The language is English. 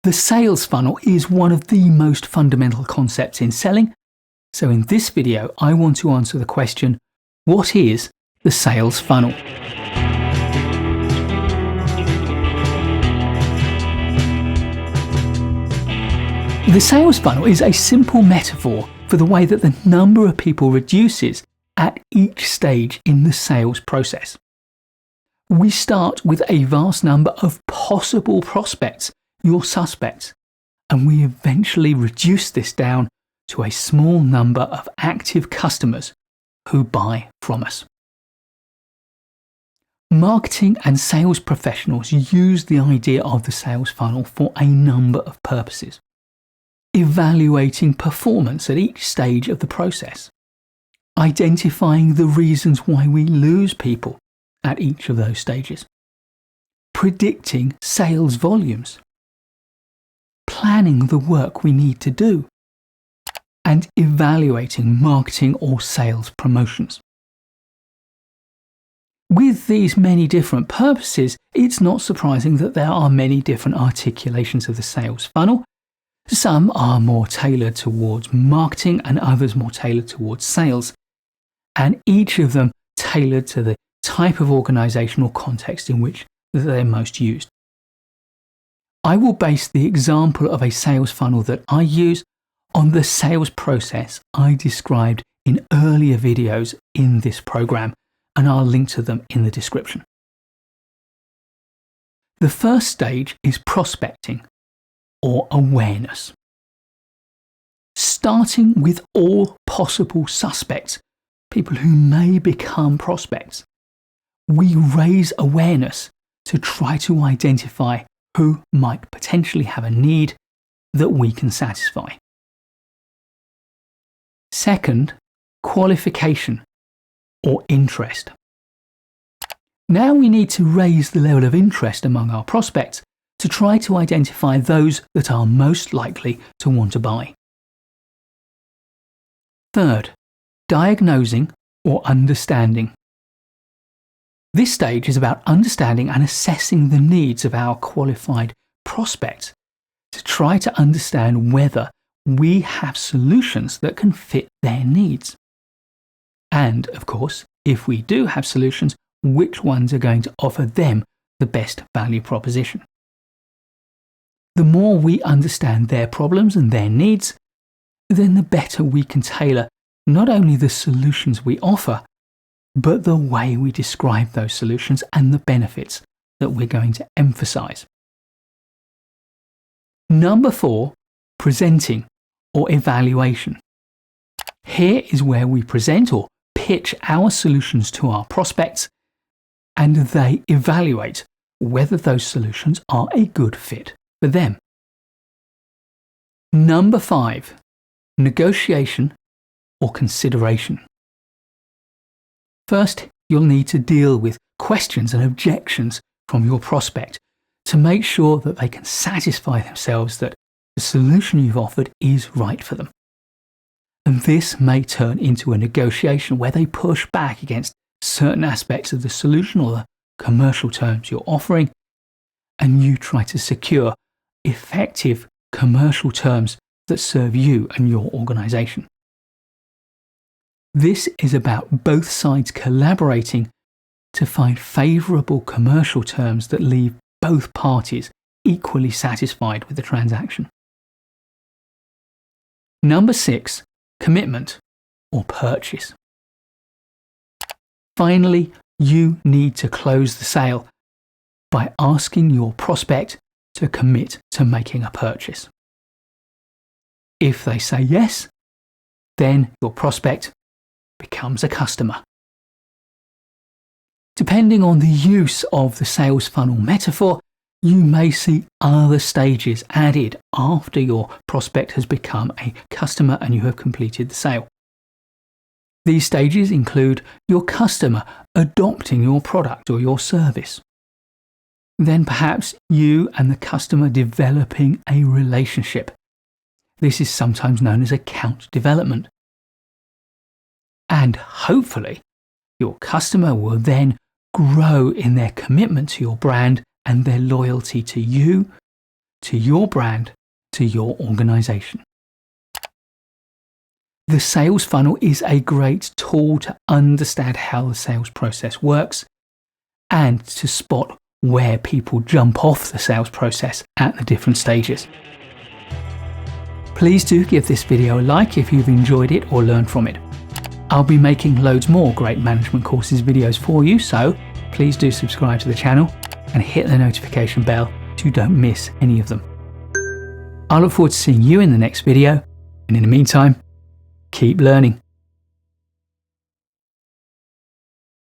The sales funnel is one of the most fundamental concepts in selling, so in this video I want to answer the question, what is the sales funnel? The sales funnel is a simple metaphor for the way that the number of people reduces at each stage in the sales process. We start with a vast number of possible prospects, your suspects, and we eventually reduce this down to a small number of active customers who buy from us. Marketing and sales professionals use the idea of the sales funnel for a number of purposes. Evaluating performance at each stage of the process, identifying the reasons why we lose people at each of those stages, predicting sales volumes, planning the work we need to do, and evaluating marketing or sales promotions. With these many different purposes, it's not surprising that there are many different articulations of the sales funnel. Some are more tailored towards marketing and others more tailored towards sales, and each of them tailored to the type of organizational context in which they're most used. I will base the example of a sales funnel that I use on the sales process I described in earlier videos in this program, and I'll link to them in the description. The first stage is prospecting, or awareness. Starting with all possible suspects, people who may become prospects, we raise awareness to try to identify who might potentially have a need that we can satisfy. Second, qualification, or interest. Now we need to raise the level of interest among our prospects to try to identify those that are most likely to want to buy. Third, diagnosing or understanding. This stage is about understanding and assessing the needs of our qualified prospects to try to understand whether we have solutions that can fit their needs. And, of course, if we do have solutions, which ones are going to offer them the best value proposition. The more we understand their problems and their needs, then the better we can tailor not only the solutions we offer, but the way we describe those solutions and the benefits that we're going to emphasize. Number 4, presenting or evaluation. Here is where we present or pitch our solutions to our prospects, and they evaluate whether those solutions are a good fit for them. Number 5, negotiation or consideration. First, you'll need to deal with questions and objections from your prospect to make sure that they can satisfy themselves that the solution you've offered is right for them. And this may turn into a negotiation where they push back against certain aspects of the solution or the commercial terms you're offering, and you try to secure effective commercial terms that serve you and your organization. This is about both sides collaborating to find favorable commercial terms that leave both parties equally satisfied with the transaction. Number 6, commitment or purchase. Finally, you need to close the sale by asking your prospect to commit to making a purchase. If they say yes, then your prospect becomes a customer. Depending on the use of the sales funnel metaphor, you may see other stages added after your prospect has become a customer and you have completed the sale. These stages include your customer adopting your product or your service. Then perhaps you and the customer developing a relationship. This is sometimes known as account development. And hopefully, your customer will then grow in their commitment to your brand and their loyalty to you, to your brand, to your organization. The sales funnel is a great tool to understand how the sales process works and to spot where people jump off the sales process at the different stages. Please do give this video a like if you've enjoyed it or learned from it. I'll be making loads more great management courses videos for you, so please do subscribe to the channel and hit the notification bell so you don't miss any of them. I look forward to seeing you in the next video, and in the meantime, keep learning.